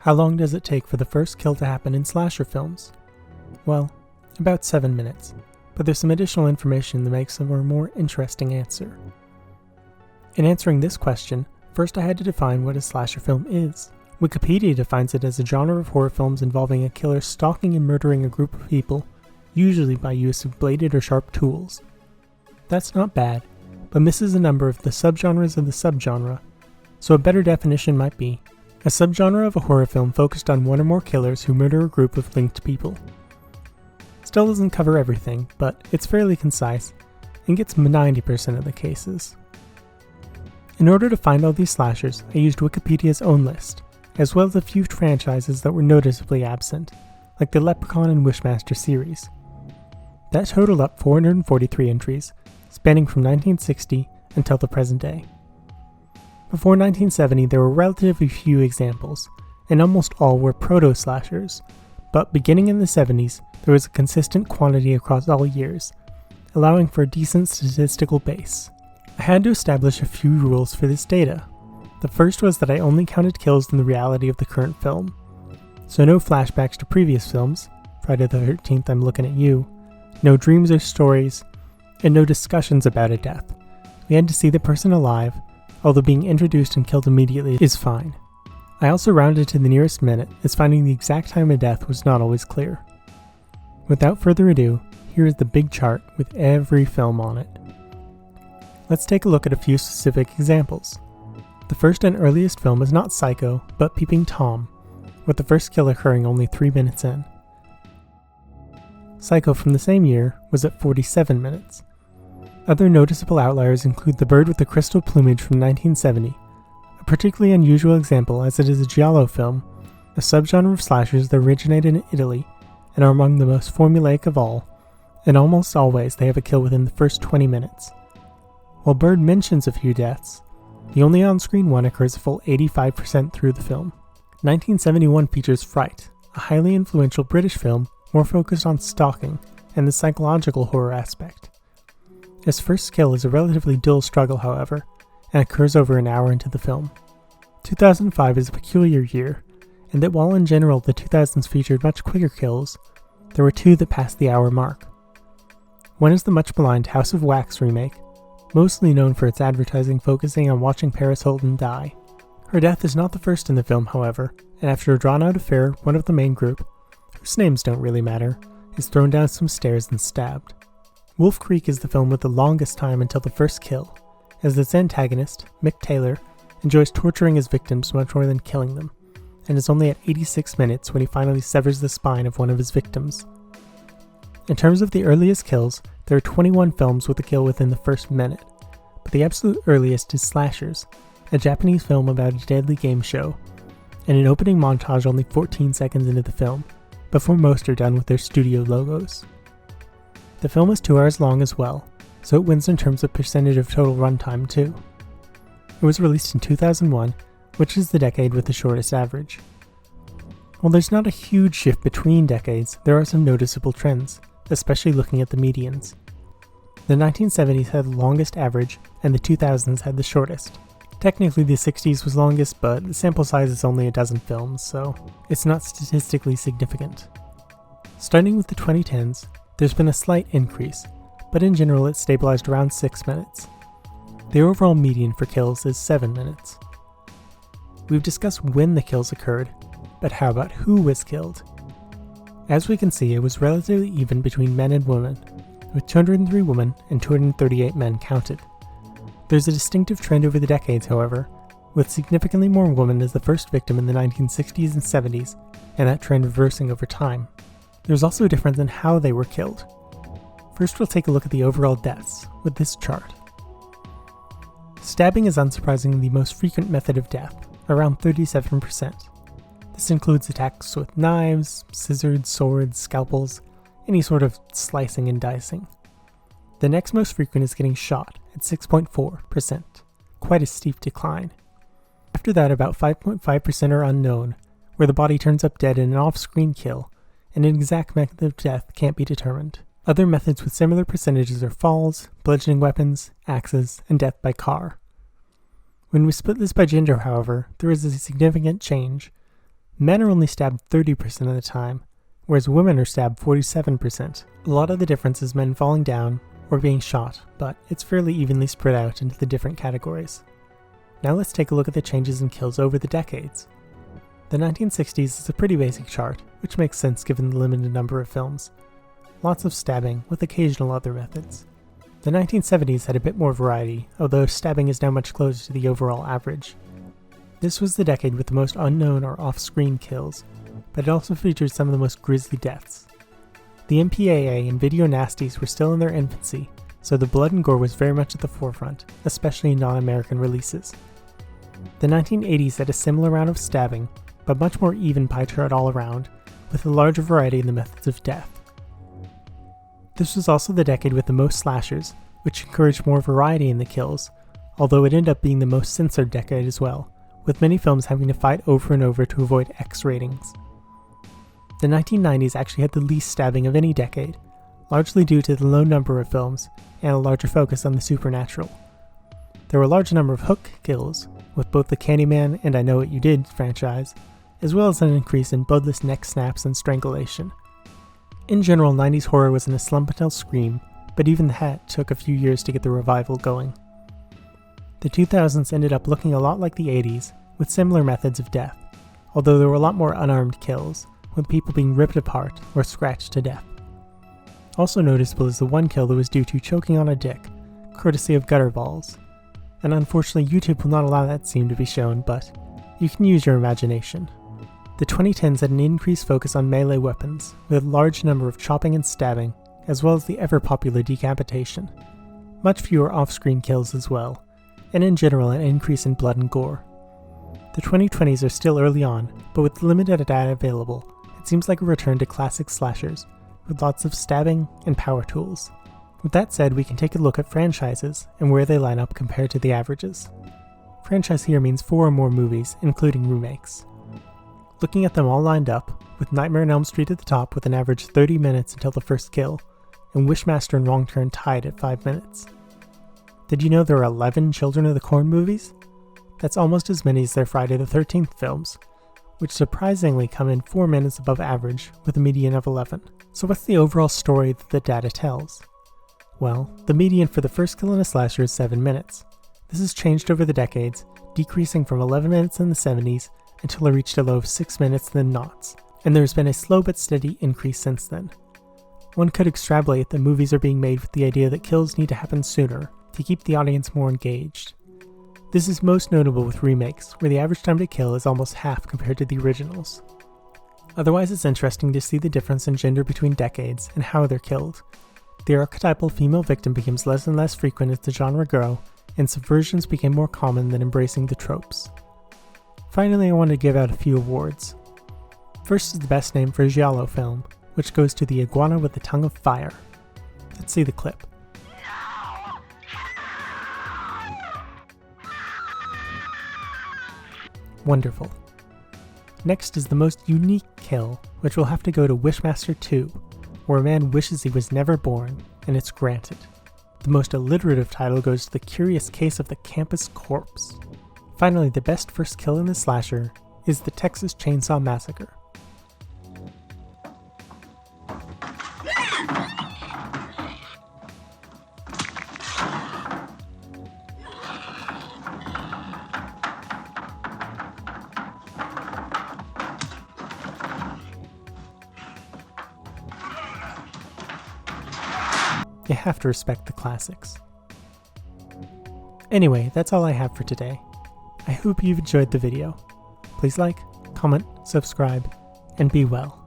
How long does it take for the first kill to happen in slasher films? Well, about 7 minutes, but there's some additional information that makes for a more interesting answer. In answering this question, first I had to define what a slasher film is. Wikipedia defines it as a genre of horror films involving a killer stalking and murdering a group of people, usually by use of bladed or sharp tools. That's not bad, but misses a number of the subgenres of the subgenre, so a better definition might be a subgenre of a horror film focused on one or more killers who murder a group of linked people. Still doesn't cover everything, but it's fairly concise and gets 90% of the cases. In order to find all these slashers, I used Wikipedia's own list, as well as a few franchises that were noticeably absent, like the Leprechaun and Wishmaster series. That totaled up 443 entries, spanning from 1960 until the present day. Before 1970, there were relatively few examples, and almost all were proto-slashers, but beginning in the 70s, there was a consistent quantity across all years, allowing for a decent statistical base. I had to establish a few rules for this data. The first was that I only counted kills in the reality of the current film, so no flashbacks to previous films, Friday the 13th I'm looking at you, no dreams or stories, and no discussions about a death. We had to see the person alive, although being introduced and killed immediately is fine. I also rounded to the nearest minute, as finding the exact time of death was not always clear. Without further ado, here is the big chart with every film on it. Let's take a look at a few specific examples. The first and earliest film is not Psycho, but Peeping Tom, with the first kill occurring only 3 minutes in. Psycho from the same year was at 47 minutes. Other noticeable outliers include The Bird with the Crystal Plumage from 1970, a particularly unusual example as it is a giallo film, a subgenre of slashers that originated in Italy and are among the most formulaic of all, and almost always they have a kill within the first 20 minutes. While Bird mentions a few deaths, the only on-screen one occurs a full 85% through the film. 1971 features Fright, a highly influential British film more focused on stalking and the psychological horror aspect. His first kill is a relatively dull struggle, however, and occurs over an hour into the film. 2005 is a peculiar year, in that while in general the 2000s featured much quicker kills, there were 2 that passed the hour mark. One is the much maligned House of Wax remake, mostly known for its advertising focusing on watching Paris Hilton die. Her death is not the first in the film, however, and after a drawn-out affair, one of the main group, whose names don't really matter, is thrown down some stairs and stabbed. Wolf Creek is the film with the longest time until the first kill, as its antagonist, Mick Taylor, enjoys torturing his victims much more than killing them, and is only at 86 minutes when he finally severs the spine of one of his victims. In terms of the earliest kills, there are 21 films with a kill within the first minute, but the absolute earliest is Slashers, a Japanese film about a deadly game show, and an opening montage only 14 seconds into the film, before most are done with their studio logos. The film is 2 hours long as well, so it wins in terms of percentage of total runtime too. It was released in 2001, which is the decade with the shortest average. While there's not a huge shift between decades, there are some noticeable trends, especially looking at the medians. The 1970s had the longest average, and the 2000s had the shortest. Technically the 60s was longest, but the sample size is only a dozen films, so it's not statistically significant. Starting with the 2010s, there's been a slight increase, but in general it's stabilized around 6 minutes. The overall median for kills is 7 minutes. We've discussed when the kills occurred, but how about who was killed? As we can see, it was relatively even between men and women, with 203 women and 238 men counted. There's a distinctive trend over the decades, however, with significantly more women as the first victim in the 1960s and 70s, and that trend reversing over time. There's also a difference in how they were killed. First, we'll take a look at the overall deaths, with this chart. Stabbing is unsurprisingly the most frequent method of death, around 37%. This includes attacks with knives, scissors, swords, scalpels, any sort of slicing and dicing. The next most frequent is getting shot, at 6.4%, quite a steep decline. After that, about 5.5% are unknown, where the body turns up dead in an off-screen kill, and an exact method of death can't be determined. Other methods with similar percentages are falls, bludgeoning weapons, axes, and death by car. When we split this by gender, however, there is a significant change. Men are only stabbed 30% of the time, whereas women are stabbed 47%. A lot of the difference is men falling down or being shot, but it's fairly evenly spread out into the different categories. Now let's take a look at the changes in kills over the decades. The 1960s is a pretty basic chart, which makes sense given the limited number of films. Lots of stabbing, with occasional other methods. The 1970s had a bit more variety, although stabbing is now much closer to the overall average. This was the decade with the most unknown or off-screen kills, but it also featured some of the most grisly deaths. The MPAA and video nasties were still in their infancy, so the blood and gore was very much at the forefront, especially in non-American releases. The 1980s had a similar round of stabbing, but much more even pie chart all around, with a larger variety in the methods of death. This was also the decade with the most slashers, which encouraged more variety in the kills, although it ended up being the most censored decade as well, with many films having to fight over and over to avoid X ratings. The 1990s actually had the least stabbing of any decade, largely due to the low number of films and a larger focus on the supernatural. There were a large number of hook kills, with both the Candyman and I Know What You Did franchise, as well as an increase in bloodless neck snaps and strangulation. In general, 90s horror was in a slump until Scream, but even that took a few years to get the revival going. The 2000s ended up looking a lot like the 80s, with similar methods of death, although there were a lot more unarmed kills, with people being ripped apart or scratched to death. Also noticeable is the one kill that was due to choking on a dick, courtesy of gutter balls. And unfortunately YouTube will not allow that scene to be shown, but you can use your imagination. The 2010s had an increased focus on melee weapons, with a large number of chopping and stabbing, as well as the ever-popular decapitation. Much fewer off-screen kills as well, and in general an increase in blood and gore. The 2020s are still early on, but with limited data available, it seems like a return to classic slashers, with lots of stabbing and power tools. With that said, we can take a look at franchises and where they line up compared to the averages. Franchise here means 4 or more movies, including remakes. Looking at them all lined up, with Nightmare on Elm Street at the top with an average 30 minutes until the first kill, and Wishmaster and Wrong Turn tied at 5 minutes. Did you know there are 11 Children of the Corn movies? That's almost as many as their Friday the 13th films, which surprisingly come in 4 minutes above average with a median of 11. So what's the overall story that the data tells? Well, the median for the first kill in a slasher is 7 minutes. This has changed over the decades, decreasing from 11 minutes in the 70s until it reached a low of 6 minutes then knots, and there's been a slow but steady increase since then. One could extrapolate that movies are being made with the idea that kills need to happen sooner to keep the audience more engaged. This is most notable with remakes, where the average time to kill is almost half compared to the originals. Otherwise, it's interesting to see the difference in gender between decades and how they're killed. The archetypal female victim becomes less and less frequent as the genre grew, and subversions became more common than embracing the tropes. Finally, I want to give out a few awards. First is the best name for a giallo film, which goes to the iguana with the tongue of fire. Let's see the clip. Wonderful. Next is the most unique kill, which will have to go to Wishmaster 2, where a man wishes he was never born, and it's granted. The most alliterative title goes to The Curious Case of the Campus Corpse. Finally, the best first kill in the slasher is the Texas Chainsaw Massacre. You have to respect the classics. Anyway, that's all I have for today. I hope you've enjoyed the video. Please like, comment, subscribe, and be well.